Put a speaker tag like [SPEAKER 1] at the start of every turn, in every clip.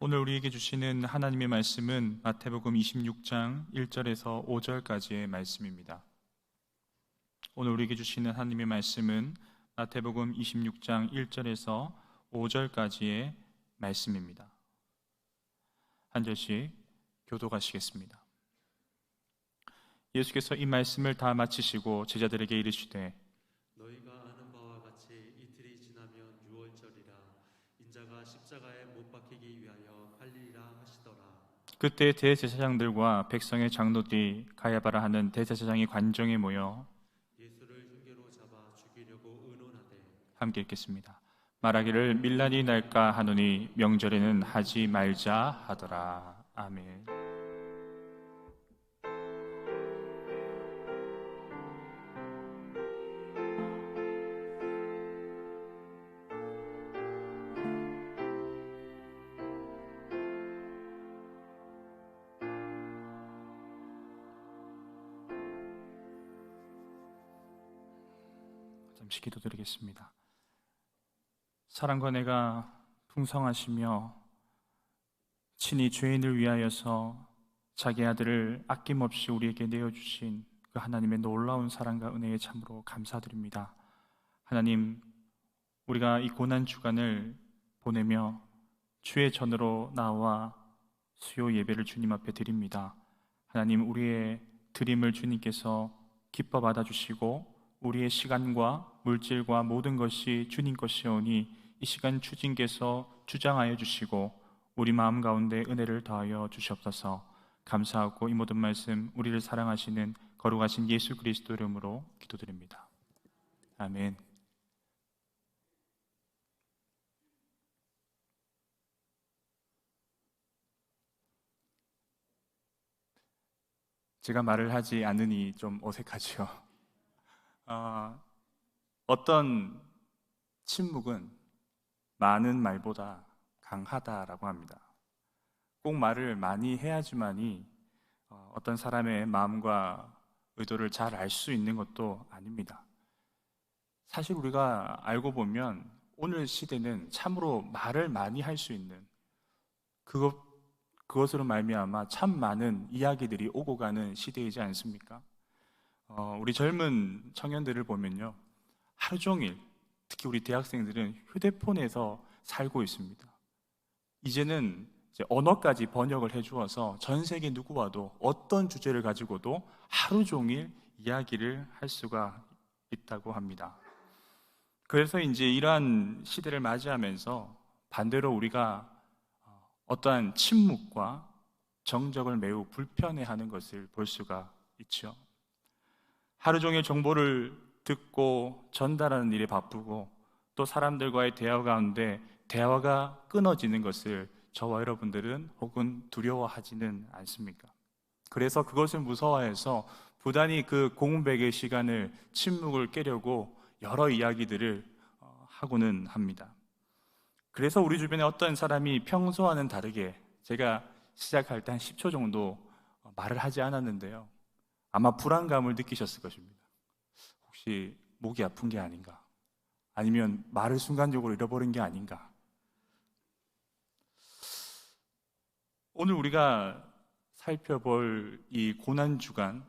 [SPEAKER 1] 오늘 우리에게 주시는 하나님의 말씀은 마태복음 26장 1절에서 5절까지의 말씀입니다. 오늘 우리에게 주시는 하나님의 말씀은 마태복음 26장 1절에서 5절까지의 말씀입니다. 한 절씩 교독하시겠습니다. 예수께서 이 말씀을 다 마치시고 제자들에게 이르시되
[SPEAKER 2] 너희가 아는 바와 같이 이틀이 지나면 유월절이라 인자가 십자가에 못 박히기 위하여 팔리리라 하시더라.
[SPEAKER 1] 그때 대제사장들과 백성의 장로들이 가야바라 하는 대제사장의 관정에 모여
[SPEAKER 2] 예수를 흉계로 잡아 죽이려고 의논하되
[SPEAKER 1] 함께 읽겠습니다. 말하기를 밀란이 날까 하노니 명절에는 하지 말자 하더라. 아멘. 잠시 기도드리겠습니다. 사랑과 내가 풍성하시며 친히 죄인을 위하여서 자기 아들을 아낌없이 우리에게 내어주신 그 하나님의 놀라운 사랑과 은혜에 참으로 감사드립니다. 하나님, 우리가 이 고난 주간을 보내며 주의 전으로 나와 수요 예배를 주님 앞에 드립니다. 하나님, 우리의 드림을 주님께서 기뻐 받아주시고 우리의 시간과 물질과 모든 것이 주님 것이오니 이 시간 주님께서 주장하여 주시고 우리 마음 가운데 은혜를 더하여 주시옵소서. 감사하고 이 모든 말씀 우리를 사랑하시는 거룩하신 예수 그리스도 이름으로 기도드립니다. 아멘. 제가 말을 하지 않으니 좀 어색하죠. 어떤 침묵은 많은 말보다 강하다라고 합니다. 꼭 말을 많이 해야지만이 어떤 사람의 마음과 의도를 잘 알 수 있는 것도 아닙니다. 사실 우리가 알고 보면 오늘 시대는 참으로 말을 많이 할 수 있는 그것으로 말미암아 참 많은 이야기들이 오고 가는 시대이지 않습니까? 우리 젊은 청년들을 보면요, 하루 종일, 특히 우리 대학생들은 휴대폰에서 살고 있습니다. 이제는 이제 언어까지 번역을 해주어서 전 세계 누구와도 어떤 주제를 가지고도 하루 종일 이야기를 할 수가 있다고 합니다. 그래서 이제 이러한 시대를 맞이하면서 반대로 우리가 어떠한 침묵과 정적을 매우 불편해하는 것을 볼 수가 있죠. 하루 종일 정보를 듣고 전달하는 일에 바쁘고 또 사람들과의 대화 가운데 대화가 끊어지는 것을 저와 여러분들은 혹은 두려워하지는 않습니까? 그래서 그것을 무서워해서 부단히 그 공백의 시간을 침묵을 깨려고 여러 이야기들을 하고는 합니다. 그래서 우리 주변에 어떤 사람이 평소와는 다르게 제가 시작할 때 한 10초 정도 말을 하지 않았는데요, 아마 불안감을 느끼셨을 것입니다. 혹시 목이 아픈 게 아닌가? 아니면 말을 순간적으로 잃어버린 게 아닌가? 오늘 우리가 살펴볼 이 고난주간,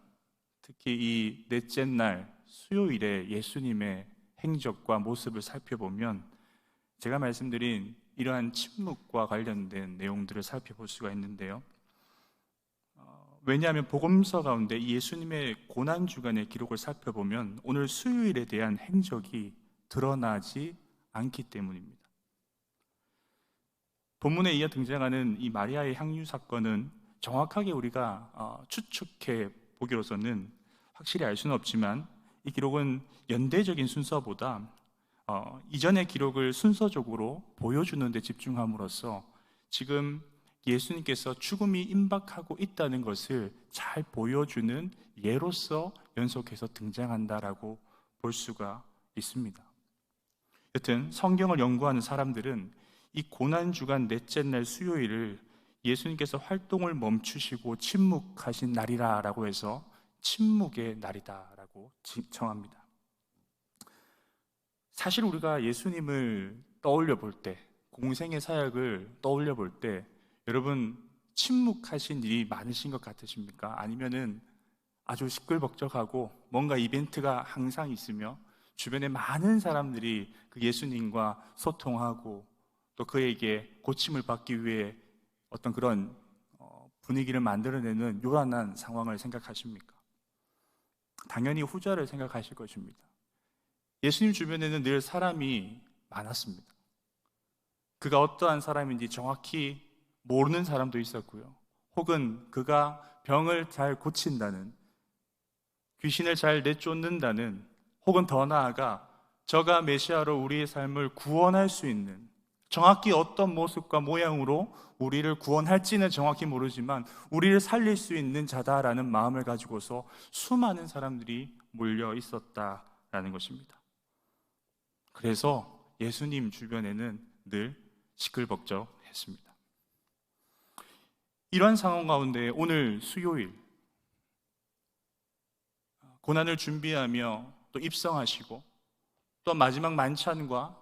[SPEAKER 1] 특히 이 넷째 날 수요일에 예수님의 행적과 모습을 살펴보면 제가 말씀드린 이러한 침묵과 관련된 내용들을 살펴볼 수가 있는데요. 왜냐하면 복음서 가운데 예수님의 고난주간의 기록을 살펴보면 오늘 수요일에 대한 행적이 드러나지 않기 때문입니다. 본문에 이어 등장하는 이 마리아의 향유 사건은 정확하게 우리가 추측해 보기로서는 확실히 알 수는 없지만 이 기록은 연대적인 순서보다 이전의 기록을 순서적으로 보여주는 데 집중함으로써 지금 예수님께서 죽음이 임박하고 있다는 것을 잘 보여주는 예로서 연속해서 등장한다라고 볼 수가 있습니다. 여튼 성경을 연구하는 사람들은 이 고난주간 넷째 날 수요일을 예수님께서 활동을 멈추시고 침묵하신 날이라고 해서 침묵의 날이다라고 정합니다. 사실 우리가 예수님을 떠올려 볼 때, 공생의 사역을 떠올려 볼 때 여러분, 침묵하신 일이 많으신 것 같으십니까? 아니면은 아주 시끌벅적하고 뭔가 이벤트가 항상 있으며 주변에 많은 사람들이 그 예수님과 소통하고 또 그에게 고침을 받기 위해 어떤 그런 분위기를 만들어내는 요란한 상황을 생각하십니까? 당연히 후자를 생각하실 것입니다. 예수님 주변에는 늘 사람이 많았습니다. 그가 어떠한 사람인지 정확히 모르는 사람도 있었고요. 혹은 그가 병을 잘 고친다는, 귀신을 잘 내쫓는다는, 혹은 더 나아가 저가 메시아로 우리의 삶을 구원할 수 있는, 정확히 어떤 모습과 모양으로 우리를 구원할지는 정확히 모르지만 우리를 살릴 수 있는 자다라는 마음을 가지고서 수많은 사람들이 몰려 있었다라는 것입니다. 그래서 예수님 주변에는 늘 시끌벅적했습니다. 이러한 상황 가운데 오늘 수요일 고난을 준비하며 또 입성하시고 또 마지막 만찬과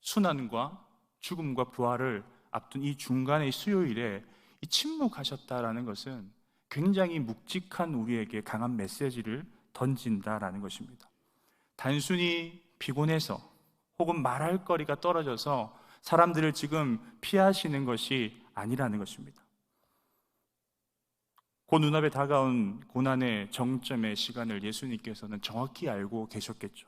[SPEAKER 1] 순환과 죽음과 부활을 앞둔 이 중간의 수요일에 이 침묵하셨다라는 것은 굉장히 묵직한 우리에게 강한 메시지를 던진다라는 것입니다. 단순히 피곤해서 혹은 말할 거리가 떨어져서 사람들을 지금 피하시는 것이 아니라는 것입니다. 그 눈앞에 다가온 고난의 정점의 시간을 예수님께서는 정확히 알고 계셨겠죠.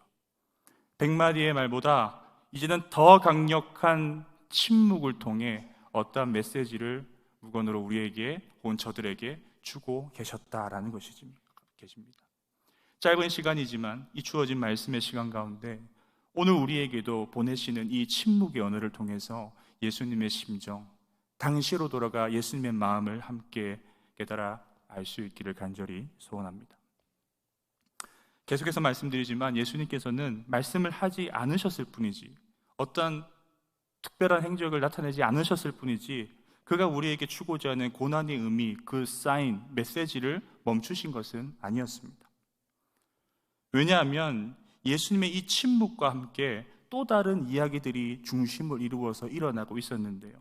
[SPEAKER 1] 100마디의 말보다 이제는 더 강력한 침묵을 통해 어떠한 메시지를 무건으로 우리에게, 혹은 저들에게 주고 계셨다라는 것입니다. 짧은 시간이지만 이 주어진 말씀의 시간 가운데 오늘 우리에게도 보내시는 이 침묵의 언어를 통해서 예수님의 심정, 당시로 돌아가 예수님의 마음을 함께 깨달아 알 수 있기를 간절히 소원합니다. 계속해서 말씀드리지만 예수님께서는 말씀을 하지 않으셨을 뿐이지, 어떠한 특별한 행적을 나타내지 않으셨을 뿐이지, 그가 우리에게 주고자 하는 고난의 의미, 그 사인, 메시지를 멈추신 것은 아니었습니다. 왜냐하면 예수님의 이 침묵과 함께 또 다른 이야기들이 중심을 이루어서 일어나고 있었는데요.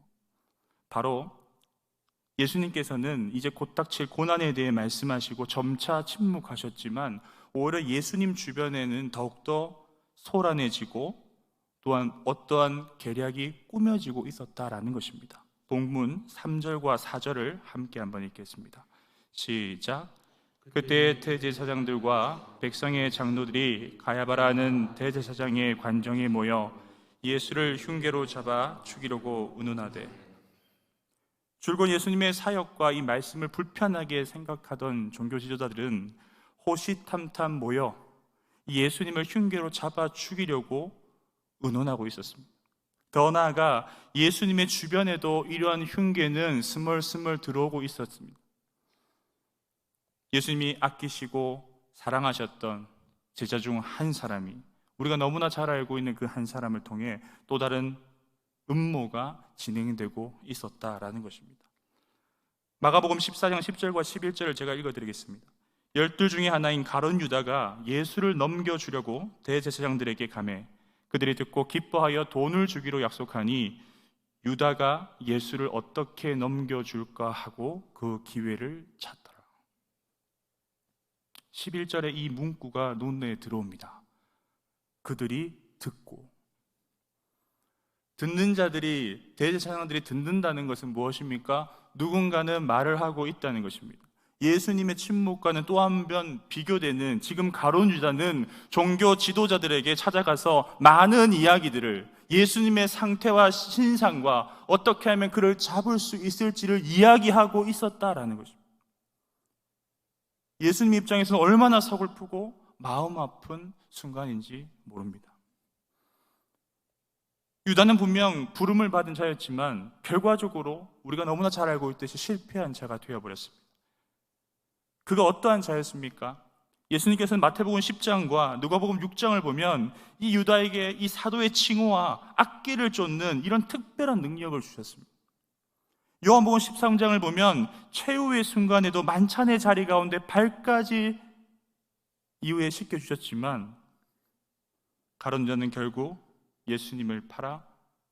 [SPEAKER 1] 바로 예수님께서는 이제 곧 닥칠 고난에 대해 말씀하시고 점차 침묵하셨지만 오히려 예수님 주변에는 더욱더 소란해지고 또한 어떠한 계략이 꾸며지고 있었다라는 것입니다. 본문 3절과 4절을 함께 한번 읽겠습니다. 시작. 그때 대제사장들과 백성의 장로들이 가야바라는 대제사장의 관정에 모여 예수를 흉계로 잡아 죽이려고 의논하되, 줄곧 예수님의 사역과 이 말씀을 불편하게 생각하던 종교 지도자들은 호시탐탐 모여 예수님을 흉계로 잡아 죽이려고 의논하고 있었습니다. 더 나아가 예수님의 주변에도 이러한 흉계는 스멀스멀 들어오고 있었습니다. 예수님이 아끼시고 사랑하셨던 제자 중 한 사람이, 우리가 너무나 잘 알고 있는 그 한 사람을 통해 또 다른 음모가 진행되고 있었다라는 것입니다. 마가복음 14장 10절과 11절을 제가 읽어드리겠습니다. 12 중에 하나인 가룟 유다가 예수를 넘겨주려고 대제사장들에게 가매 그들이 듣고 기뻐하여 돈을 주기로 약속하니 유다가 예수를 어떻게 넘겨줄까 하고 그 기회를 찾더라. 11절에 이 문구가 눈에 들어옵니다. 그들이 듣고. 듣는 자들이, 대제사장들이 듣는다는 것은 무엇입니까? 누군가는 말을 하고 있다는 것입니다. 예수님의 침묵과는 또 한 번 비교되는, 지금 가룟 유다는 종교 지도자들에게 찾아가서 많은 이야기들을, 예수님의 상태와 신상과 어떻게 하면 그를 잡을 수 있을지를 이야기하고 있었다라는 것입니다. 예수님 입장에서는 얼마나 서글프고 마음 아픈 순간인지 모릅니다. 유다는 분명 부름을 받은 자였지만 결과적으로 우리가 너무나 잘 알고 있듯이 실패한 자가 되어버렸습니다. 그가 어떠한 자였습니까? 예수님께서는 마태복음 10장과 누가복음 6장을 보면 이 유다에게 이 사도의 칭호와 악기를 쫓는 이런 특별한 능력을 주셨습니다. 요한복음 13장을 보면 최후의 순간에도 만찬의 자리 가운데 발까지 이후에 씻겨주셨지만 가룟 유다는 결국 예수님을 팔아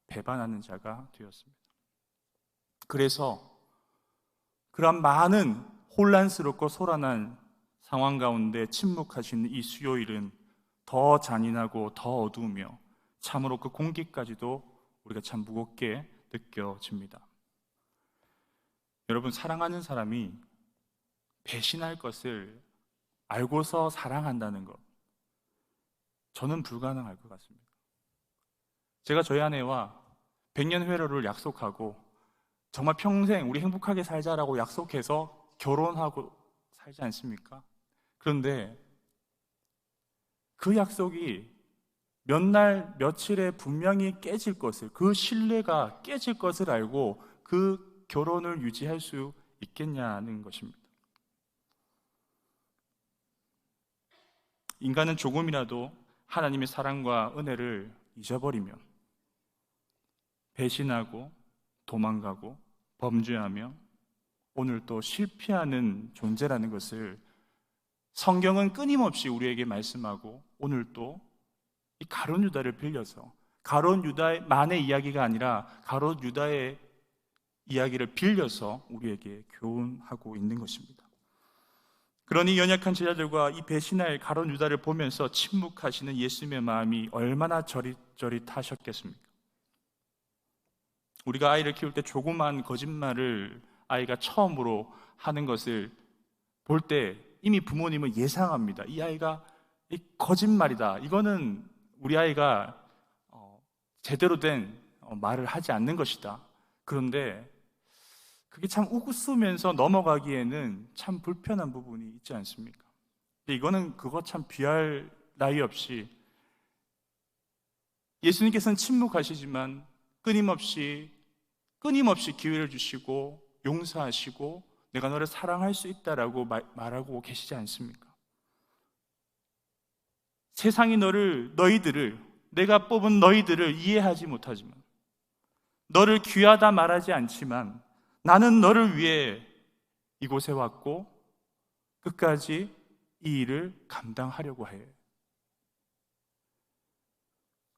[SPEAKER 1] 배반하는 자가 되었습니다. 그래서 그런 많은 혼란스럽고 소란한 상황 가운데 침묵하시는 이 수요일은 더 잔인하고 더 어두우며 참으로 그 공기까지도 우리가 참 무겁게 느껴집니다. 여러분, 사랑하는 사람이 배신할 것을 알고서 사랑한다는 것, 저는 불가능할 것 같습니다. 제가 저희 아내와 100년 회로를 약속하고 정말 평생 우리 행복하게 살자라고 약속해서 결혼하고 살지 않습니까? 그런데 그 약속이 몇 날, 며칠에 분명히 깨질 것을, 그 신뢰가 깨질 것을 알고 그 결혼을 유지할 수 있겠냐는 것입니다. 인간은 조금이라도 하나님의 사랑과 은혜를 잊어버리면 배신하고 도망가고 범죄하며 오늘 또 실패하는 존재라는 것을 성경은 끊임없이 우리에게 말씀하고, 오늘 또 이 가룟 유다를 빌려서, 가룟 유다만의 이야기가 아니라 가룟 유다의 이야기를 빌려서 우리에게 교훈하고 있는 것입니다. 그러니 연약한 제자들과 이 배신할 가룟 유다를 보면서 침묵하시는 예수님의 마음이 얼마나 저릿저릿하셨겠습니까? 우리가 아이를 키울 때 조그만 거짓말을 아이가 처음으로 하는 것을 볼 때 이미 부모님은 예상합니다. 이 아이가 이 거짓말이다, 이거는 우리 아이가 제대로 된 말을 하지 않는 것이다. 그런데 그게 참 웃으면서 넘어가기에는 참 불편한 부분이 있지 않습니까? 근데 이거는 그거 참 비할 나위 없이 예수님께서는 침묵하시지만 끊임없이 기회를 주시고 용서하시고 내가 너를 사랑할 수 있다라고 말하고 계시지 않습니까? 세상이 너희들을, 내가 뽑은 너희들을 이해하지 못하지만, 너를 귀하다 말하지 않지만 나는 너를 위해 이곳에 왔고 끝까지 이 일을 감당하려고 해.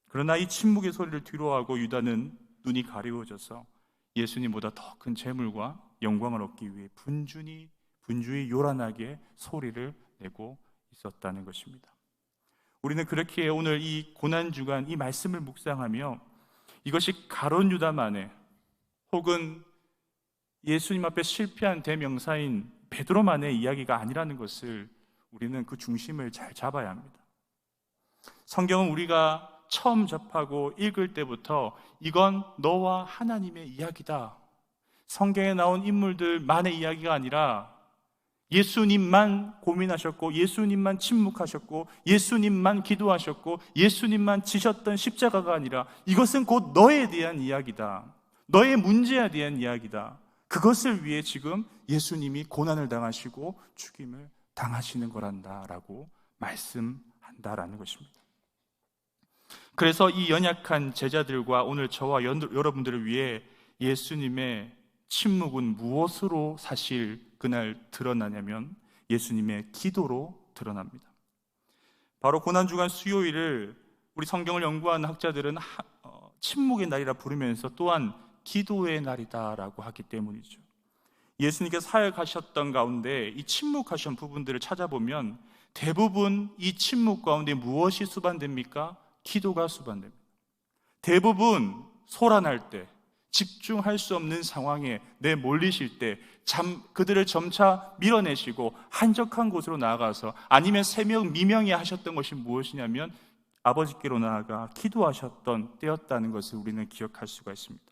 [SPEAKER 1] 그러나 이 침묵의 소리를 뒤로하고 유다는 눈이 가리워져서 예수님보다 더 큰 재물과 영광을 얻기 위해 분주히 요란하게 소리를 내고 있었다는 것입니다. 우리는 그렇게 오늘 이 고난주간 이 말씀을 묵상하며 이것이 가룟 유다만의, 혹은 예수님 앞에 실패한 대명사인 베드로만의 이야기가 아니라는 것을 우리는 그 중심을 잘 잡아야 합니다. 성경은 우리가 처음 접하고 읽을 때부터 이건 너와 하나님의 이야기다, 성경에 나온 인물들만의 이야기가 아니라 예수님만 고민하셨고 예수님만 침묵하셨고 예수님만 기도하셨고 예수님만 지셨던 십자가가 아니라 이것은 곧 너에 대한 이야기다, 너의 문제에 대한 이야기다. 그것을 위해 지금 예수님이 고난을 당하시고 죽임을 당하시는 거란다라고 말씀한다라는 것입니다. 그래서 이 연약한 제자들과 오늘 저와 여러분들을 위해 예수님의 침묵은 무엇으로 사실 그날 드러나냐면 예수님의 기도로 드러납니다. 바로 고난주간 수요일을 우리 성경을 연구하는 학자들은 침묵의 날이라 부르면서 또한 기도의 날이다라고 하기 때문이죠. 예수님께서 사역하셨던 가운데 이 침묵하신 부분들을 찾아보면 대부분 이 침묵 가운데 무엇이 수반됩니까? 기도가 수반됩니다. 대부분 소란할 때, 집중할 수 없는 상황에 내몰리실 때 그들을 점차 밀어내시고 한적한 곳으로 나아가서, 아니면 새벽 미명에 하셨던 것이 무엇이냐면 아버지께로 나아가 기도하셨던 때였다는 것을 우리는 기억할 수가 있습니다.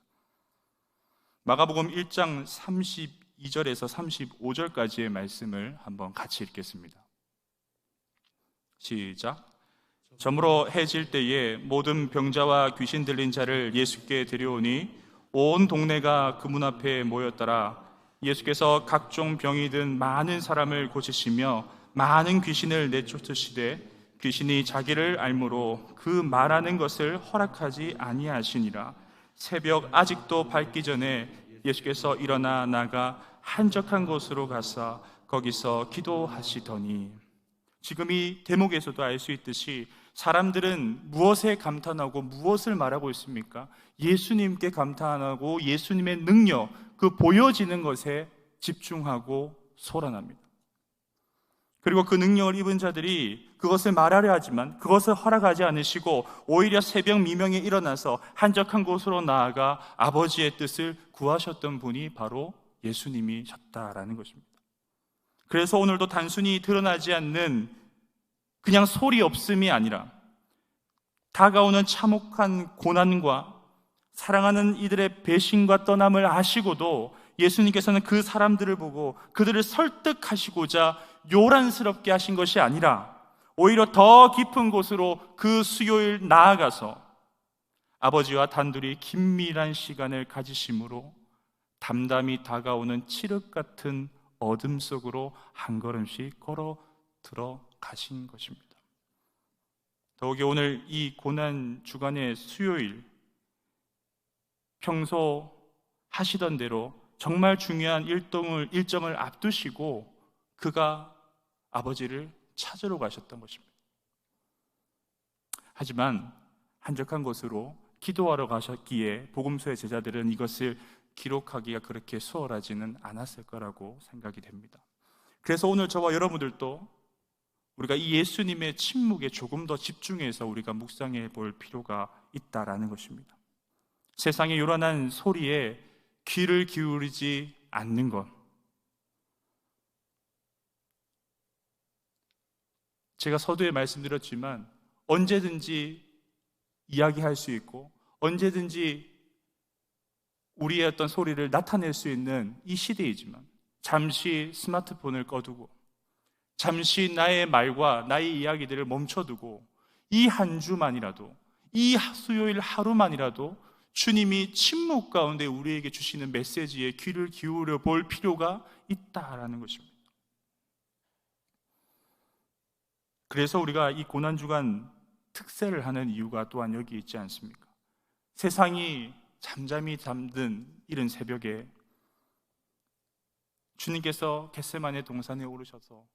[SPEAKER 1] 마가복음 1장 32절에서 35절까지의 말씀을 한번 같이 읽겠습니다. 시작. 저물어 해질 때에 모든 병자와 귀신 들린 자를 예수께 데려오니 온 동네가 그 문 앞에 모였더라. 예수께서 각종 병이 든 많은 사람을 고치시며 많은 귀신을 내쫓으시되 귀신이 자기를 알므로 그 말하는 것을 허락하지 아니하시니라. 새벽 아직도 밝기 전에 예수께서 일어나 나가 한적한 곳으로 가서 거기서 기도하시더니, 지금 이 대목에서도 알 수 있듯이 사람들은 무엇에 감탄하고 무엇을 말하고 있습니까? 예수님께 감탄하고 예수님의 능력, 그 보여지는 것에 집중하고 소란합니다. 그리고 그 능력을 입은 자들이 그것을 말하려 하지만 그것을 허락하지 않으시고 오히려 새벽 미명에 일어나서 한적한 곳으로 나아가 아버지의 뜻을 구하셨던 분이 바로 예수님이셨다라는 것입니다. 그래서 오늘도 단순히 드러나지 않는 그냥 소리 없음이 아니라 다가오는 참혹한 고난과 사랑하는 이들의 배신과 떠남을 아시고도 예수님께서는 그 사람들을 보고 그들을 설득하시고자 요란스럽게 하신 것이 아니라 오히려 더 깊은 곳으로 그 수요일 나아가서 아버지와 단둘이 긴밀한 시간을 가지심으로 담담히 다가오는 칠흑 같은 어둠 속으로 한 걸음씩 걸어 들어가신 것입니다. 더욱이 오늘 이 고난 주간의 수요일, 평소 하시던 대로 정말 중요한 일정을 앞두시고 그가 아버지를 찾으러 가셨던 것입니다. 하지만 한적한 곳으로 기도하러 가셨기에 복음서의 제자들은 이것을 기록하기가 그렇게 수월하지는 않았을 거라고 생각이 됩니다. 그래서 오늘 저와 여러분들도 우리가 이 예수님의 침묵에 조금 더 집중해서 우리가 묵상해 볼 필요가 있다라는 것입니다. 세상의 요란한 소리에 귀를 기울이지 않는 것. 제가 서두에 말씀드렸지만 언제든지 이야기할 수 있고 언제든지 우리의 어떤 소리를 나타낼 수 있는 이 시대이지만 잠시 스마트폰을 꺼두고 잠시 나의 말과 나의 이야기들을 멈춰두고 이 한 주만이라도 이 수요일 하루만이라도 주님이 침묵 가운데 우리에게 주시는 메시지에 귀를 기울여 볼 필요가 있다라는 것입니다. 그래서 우리가 이 고난주간 특세를 하는 이유가 또한 여기 있지 않습니까? 세상이 잠잠히 잠든 이른 새벽에 주님께서 겟세마네 동산에 오르셔서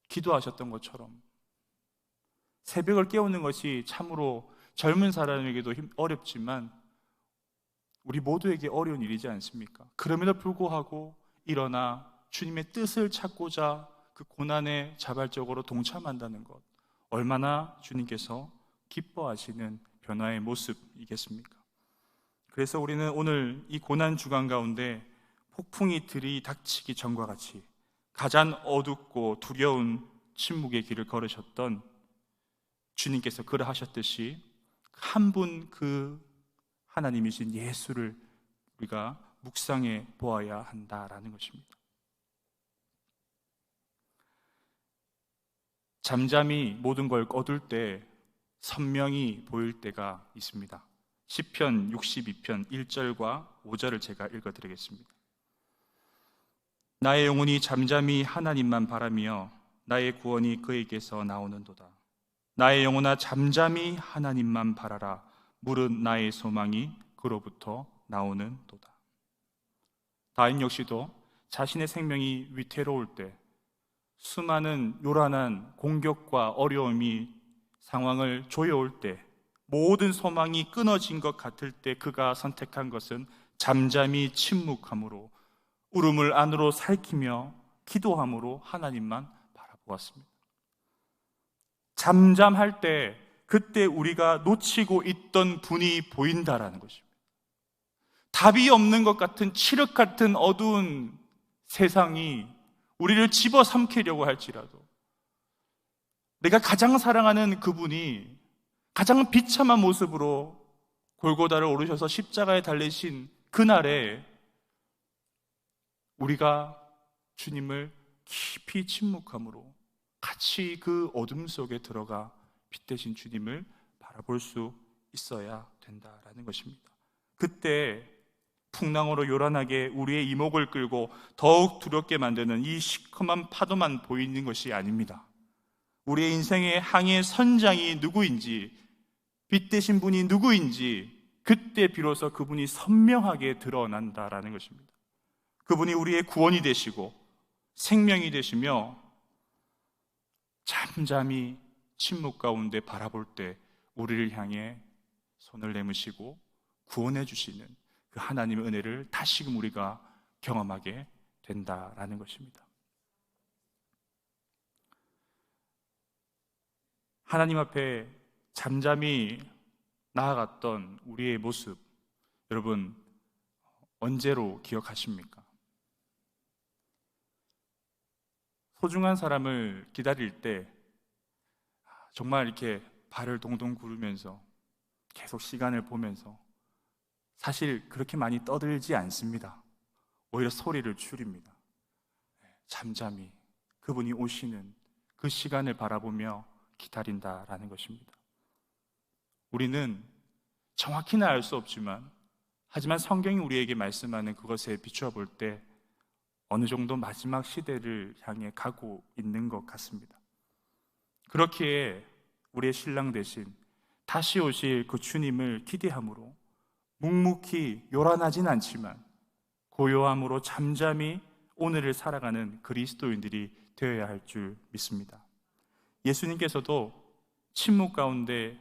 [SPEAKER 1] 기도하셨던 것처럼 새벽을 깨우는 것이 참으로 젊은 사람에게도 어렵지만 우리 모두에게 어려운 일이지 않습니까? 그럼에도 불구하고 일어나 주님의 뜻을 찾고자 그 고난에 자발적으로 동참한다는 것, 얼마나 주님께서 기뻐하시는 변화의 모습이겠습니까? 그래서 우리는 오늘 이 고난 주간 가운데 폭풍이 들이닥치기 전과 같이 가장 어둡고 두려운 침묵의 길을 걸으셨던 주님께서 그러하셨듯이 한 분 그 하나님이신 예수를 우리가 묵상해 보아야 한다라는 것입니다. 잠잠히 모든 걸 거둘 때 선명히 보일 때가 있습니다. 시편 62편 1절과 5절을 제가 읽어드리겠습니다. 나의 영혼이 잠잠히 하나님만 바라며 나의 구원이 그에게서 나오는도다. 나의 영혼아 잠잠히 하나님만 바라라. 무릇 나의 소망이 그로부터 나오는도다. 다윗 역시도 자신의 생명이 위태로울 때, 수많은 요란한 공격과 어려움이 상황을 조여올 때, 모든 소망이 끊어진 것 같을 때 그가 선택한 것은 잠잠히 침묵함으로 울음을 안으로 살키며 기도함으로 하나님만 바라보았습니다. 잠잠할 때 그때 우리가 놓치고 있던 분이 보인다라는 것입니다. 답이 없는 것 같은 칠흑 같은 어두운 세상이 우리를 집어삼키려고 할지라도 내가 가장 사랑하는 그분이 가장 비참한 모습으로 골고다를 오르셔서 십자가에 달리신 그날에 우리가 주님을 깊이 침묵함으로 같이 그 어둠 속에 들어가 빛 대신 주님을 바라볼 수 있어야 된다라는 것입니다. 그때 풍랑으로 요란하게 우리의 이목을 끌고 더욱 두렵게 만드는 이 시커먼 파도만 보이는 것이 아닙니다. 우리의 인생의 항해 선장이 누구인지, 빛 대신 분이 누구인지 그때 비로소 그분이 선명하게 드러난다라는 것입니다. 그분이 우리의 구원이 되시고 생명이 되시며 잠잠히 침묵 가운데 바라볼 때 우리를 향해 손을 내미시고 구원해 주시는 그 하나님의 은혜를 다시금 우리가 경험하게 된다라는 것입니다. 하나님 앞에 잠잠히 나아갔던 우리의 모습, 여러분 언제로 기억하십니까? 소중한 사람을 기다릴 때 정말 이렇게 발을 동동 구르면서 계속 시간을 보면서 사실 그렇게 많이 떠들지 않습니다. 오히려 소리를 줄입니다. 잠잠히 그분이 오시는 그 시간을 바라보며 기다린다라는 것입니다. 우리는 정확히는 알 수 없지만 하지만 성경이 우리에게 말씀하는 그것에 비추어 볼 때 어느 정도 마지막 시대를 향해 가고 있는 것 같습니다. 그렇기에 우리의 신랑 대신 다시 오실 그 주님을 기대함으로 묵묵히 요란하진 않지만 고요함으로 잠잠히 오늘을 살아가는 그리스도인들이 되어야 할 줄 믿습니다. 예수님께서도 침묵 가운데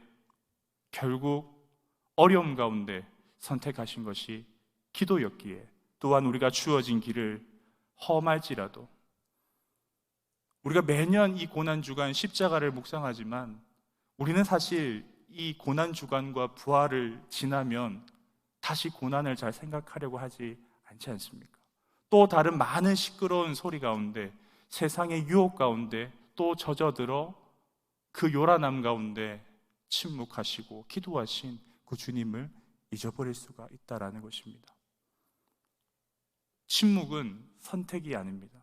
[SPEAKER 1] 결국 어려움 가운데 선택하신 것이 기도였기에 또한 우리가 주어진 길을 험할지라도 우리가 매년 이 고난주간 십자가를 묵상하지만 우리는 사실 이 고난주간과 부활을 지나면 다시 고난을 잘 생각하려고 하지 않지 않습니까? 또 다른 많은 시끄러운 소리 가운데 세상의 유혹 가운데 또 젖어들어 그 요란함 가운데 침묵하시고 기도하신 그 주님을 잊어버릴 수가 있다라는 것입니다. 침묵은 선택이 아닙니다.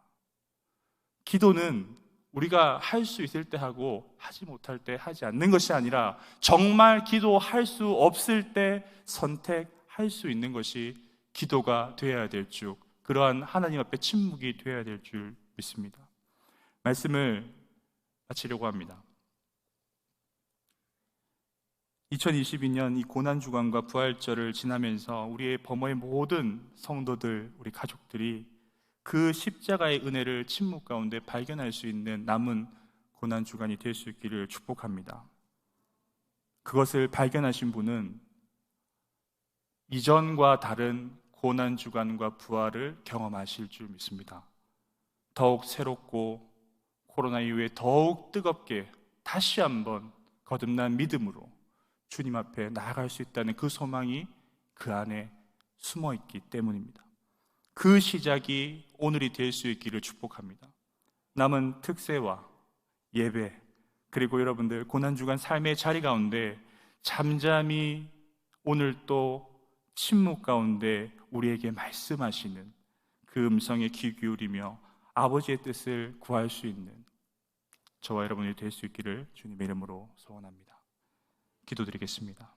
[SPEAKER 1] 기도는 우리가 할 수 있을 때 하고 하지 못할 때 하지 않는 것이 아니라 정말 기도할 수 없을 때 선택할 수 있는 것이 기도가 되어야 될 줄, 그러한 하나님 앞에 침묵이 되어야 될 줄 믿습니다. 말씀을 마치려고 합니다. 2022년 이 고난주간과 부활절을 지나면서 우리의 범어의 모든 성도들, 우리 가족들이 그 십자가의 은혜를 침묵 가운데 발견할 수 있는 남은 고난주간이 될 수 있기를 축복합니다. 그것을 발견하신 분은 이전과 다른 고난주간과 부활을 경험하실 줄 믿습니다. 더욱 새롭고 코로나 이후에 더욱 뜨겁게 다시 한번 거듭난 믿음으로 주님 앞에 나아갈 수 있다는 그 소망이 그 안에 숨어 있기 때문입니다. 그 시작이 오늘이 될 수 있기를 축복합니다. 남은 특세와 예배, 그리고 여러분들 고난주간 삶의 자리 가운데 잠잠히 오늘 또 침묵 가운데 우리에게 말씀하시는 그 음성에 귀 기울이며 아버지의 뜻을 구할 수 있는 저와 여러분이 될 수 있기를 주님의 이름으로 소원합니다. 기도드리겠습니다.